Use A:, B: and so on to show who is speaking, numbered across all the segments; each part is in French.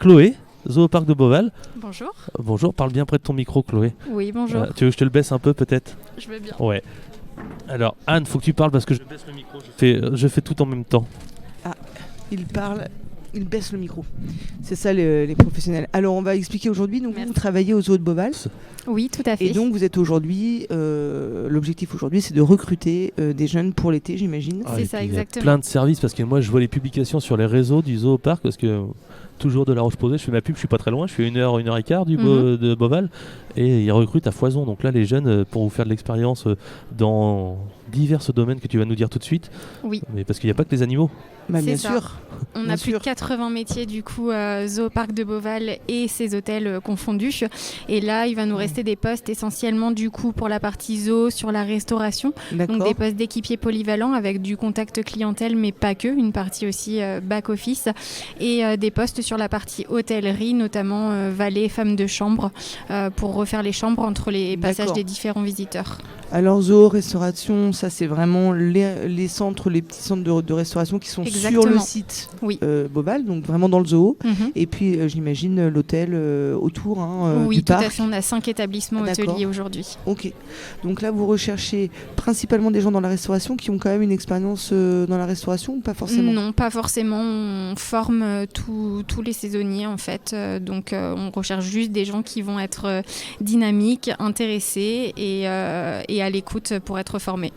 A: Chloé, Zooparc de Beauval.
B: Bonjour.
A: Bonjour, parle bien près de ton micro, Chloé.
B: Oui, bonjour.
A: Tu veux que je te le baisse un peu, peut-être?
B: Je veux bien.
A: Ouais. Alors, Anne, faut que tu parles parce que je baisse le micro. Je fais tout en même temps.
C: Ah, il parle, il baisse le micro. C'est ça les professionnels. Alors, on va expliquer aujourd'hui. Donc, vous travaillez au Zoo de Beauval.
B: Oui, tout à fait.
C: Et donc, vous êtes aujourd'hui. L'objectif aujourd'hui, c'est de recruter des jeunes pour l'été, j'imagine.
B: C'est ça, exactement.
A: Il y a plein de services parce que moi, je vois les publications sur les réseaux du Zooparc parce que. Toujours de La Roche-Posay, je fais ma pub, je suis pas très loin, je fais 1h15 de Beauval et ils recrutent à foison. Donc là, les jeunes, pour vous faire de l'expérience dans divers domaines que tu vas nous dire tout de suite,
B: oui.
A: Mais parce qu'il n'y a pas que les animaux.
C: Bah, bien sûr.
B: On a plus de 80 métiers du coup Zooparc de Beauval et ses hôtels confondus. Et là, il va nous rester des postes essentiellement du coup pour la partie zoo sur la restauration.
C: D'accord.
B: Donc des postes d'équipiers polyvalents avec du contact clientèle, mais pas que, une partie aussi back-office. Et des postes sur la partie hôtellerie, notamment valet, femme de chambre, pour refaire les chambres entre les passages des différents visiteurs.
C: Alors zoo, restauration, ça c'est vraiment les centres, les petits centres de restauration qui sont sur le site Beauval, donc vraiment dans le zoo. Et puis j'imagine l'hôtel autour
B: oui,
C: du
B: tout
C: parc.
B: À fait, on a 5 établissements hôteliers aujourd'hui.
C: Ok, donc là vous recherchez principalement des gens dans la restauration qui ont quand même une expérience dans la restauration ou pas forcément?
B: Non, pas forcément, on forme tous les saisonniers en fait, donc on recherche juste des gens qui vont être dynamiques, intéressés et à l'écoute pour être formés.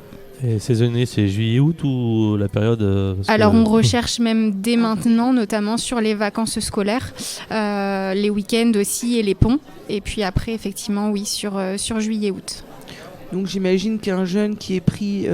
A: Et saisonnier, c'est juillet-août ou la période
B: Alors on recherche même dès maintenant, notamment sur les vacances scolaires, les week-ends aussi et les ponts. Et puis après, effectivement, oui, sur juillet-août.
C: Donc j'imagine qu'un jeune qui est pris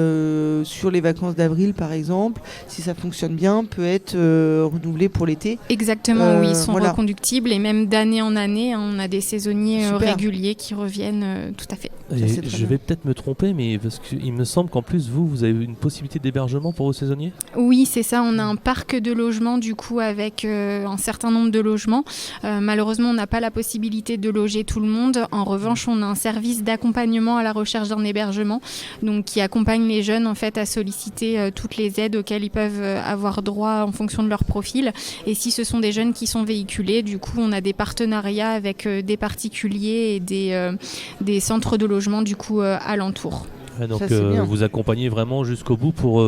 C: sur les vacances d'avril, par exemple, si ça fonctionne bien, peut être renouvelé pour l'été.
B: Exactement, oui, ils sont reconductibles et même d'année en année, on a des saisonniers réguliers qui reviennent, tout à fait.
A: Je vais peut-être me tromper, mais parce qu'il me semble qu'en plus, vous avez une possibilité d'hébergement pour vos saisonniers?
B: Oui, c'est ça, on a un parc de logements du coup avec un certain nombre de logements. Malheureusement, on n'a pas la possibilité de loger tout le monde. En revanche, on a un service d'accompagnement à la recherche d'un hébergement, donc qui accompagne les jeunes en fait à solliciter toutes les aides auxquelles ils peuvent avoir droit en fonction de leur profil. Et si ce sont des jeunes qui sont véhiculés, du coup, on a des partenariats avec des particuliers et des centres de logement du coup alentour.
A: Ouais, donc vous accompagnez vraiment jusqu'au bout pour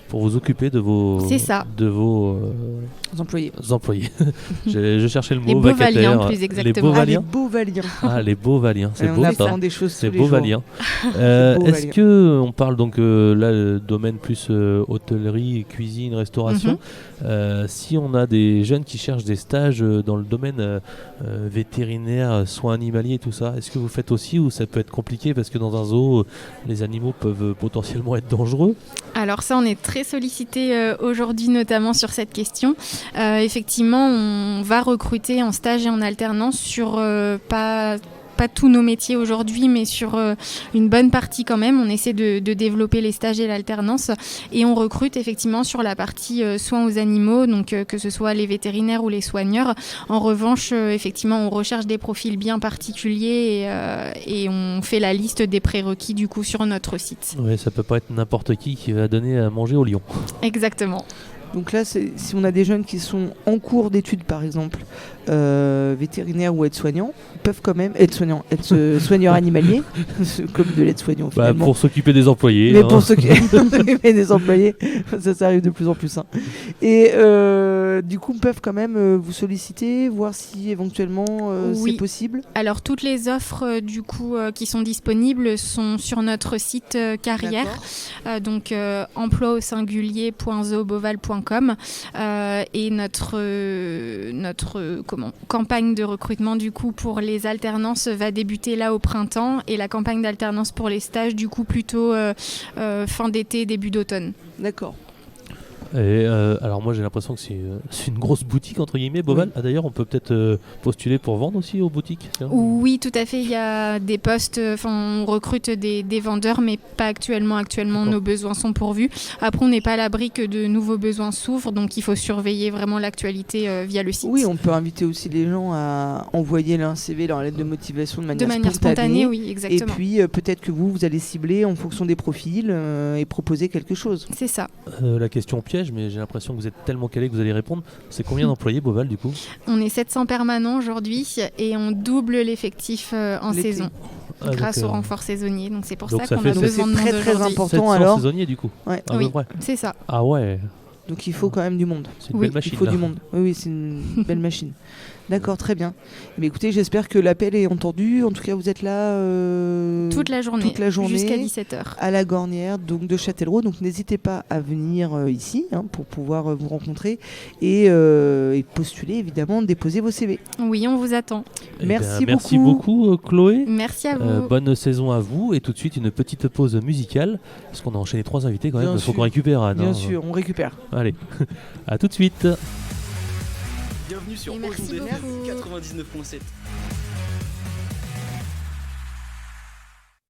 A: vous occuper de vos
C: employés.
A: je cherchais le mot.
B: Les Beauvaliens, plus exactement.
C: Les Beauvaliens.
A: Les Beauvaliens, c'est beau ça.
C: Des choses
A: c'est Beauvaliens. Est-ce que on parle donc là le domaine plus hôtellerie, cuisine, restauration. Si on a des jeunes qui cherchent des stages dans le domaine vétérinaire, soins animaliers et tout ça, est-ce que vous faites aussi ou ça peut être compliqué parce que dans un zoo les animaux peuvent potentiellement être dangereux?
B: Alors ça, on est très sollicité aujourd'hui notamment sur cette question. Effectivement, on va recruter en stage et en alternance sur pas tous nos métiers aujourd'hui, mais sur une bonne partie quand même. On essaie de développer les stages et l'alternance et on recrute effectivement sur la partie soins aux animaux, donc que ce soit les vétérinaires ou les soigneurs. En revanche, effectivement, on recherche des profils bien particuliers et on fait la liste des prérequis du coup sur notre site.
A: Oui, ça peut pas être n'importe qui va donner à manger au lion.
B: Exactement.
C: Donc là, si on a des jeunes qui sont en cours d'études, par exemple, vétérinaires ou aides-soignants, ils peuvent quand même être soigneurs animaliers, comme de l'aide-soignant finalement.
A: Pour s'occuper des employés.
C: Mais pour s'occuper des employés, ça arrive de plus en plus. Et du coup, ils peuvent quand même vous solliciter, voir si éventuellement c'est possible.
B: Alors toutes les offres du coup qui sont disponibles sont sur notre site carrière, donc emploi au singulier.zooboval.com et notre campagne de recrutement du coup pour les alternances va débuter là au printemps et la campagne d'alternance pour les stages du coup plutôt fin d'été, début d'automne.
C: D'accord.
A: Et alors moi j'ai l'impression que c'est une grosse boutique entre guillemets, Beauval. Ah, d'ailleurs on peut peut-être postuler pour vendre aussi aux boutiques.
B: Oui, tout à fait, il y a des postes, on recrute des vendeurs mais pas actuellement, nos besoins sont pourvus. Après on n'est pas à l'abri que de nouveaux besoins s'ouvrent, donc il faut surveiller vraiment l'actualité via le site.
C: Oui, on peut inviter aussi les gens à envoyer leur CV, leur lettre de motivation de manière
B: spontanée. Oui, exactement.
C: Et puis peut-être que vous allez cibler en fonction des profils et proposer quelque chose.
B: C'est ça.
A: La question piège, piège, mais j'ai l'impression que vous êtes tellement calé que vous allez répondre. C'est combien d'employés Beauval du coup ?
B: On est 700 permanents aujourd'hui et on double l'effectif en saison. Grâce au renfort saisonnier, donc c'est pour ça qu'on a besoin de monde aujourd'hui.
C: C'est très important alors.
A: Saisonniers du coup.
C: Ouais.
B: Oui, c'est ça.
A: Ah ouais.
C: Donc il faut quand même du monde.
A: C'est une belle machine.
C: Il faut du monde. Oui, c'est une belle machine. D'accord, très bien. Mais écoutez, j'espère que l'appel est entendu. En tout cas, vous êtes là
B: toute la journée jusqu'à 17h.
C: À la Gornière, donc de Châtellerault. Donc n'hésitez pas à venir ici pour pouvoir vous rencontrer et postuler, évidemment, déposer vos CV.
B: Oui, on vous attend.
A: Merci beaucoup, Chloé.
B: Merci à vous.
A: Bonne saison à vous. Et tout de suite, une petite pause musicale. Parce qu'on a enchaîné 3 invités quand même. Il faut qu'on récupère, Anne.
C: Bien sûr, on récupère.
A: Allez, à tout de suite.
D: Bienvenue sur Ozon 99.7.